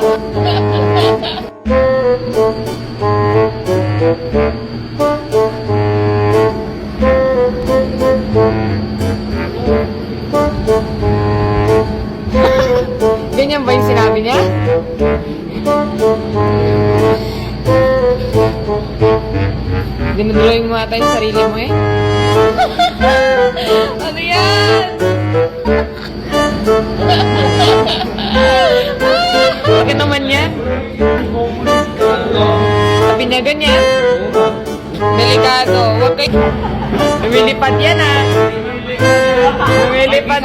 Ganyan ba yung sinabi niya? Dinudulay mo ata yung sarili mo eh. Ano yan? Bakit naman yan? Sabi niya ganyan. Delikado. Huwag kayo. Lumilipad yan ah. Lumilipad.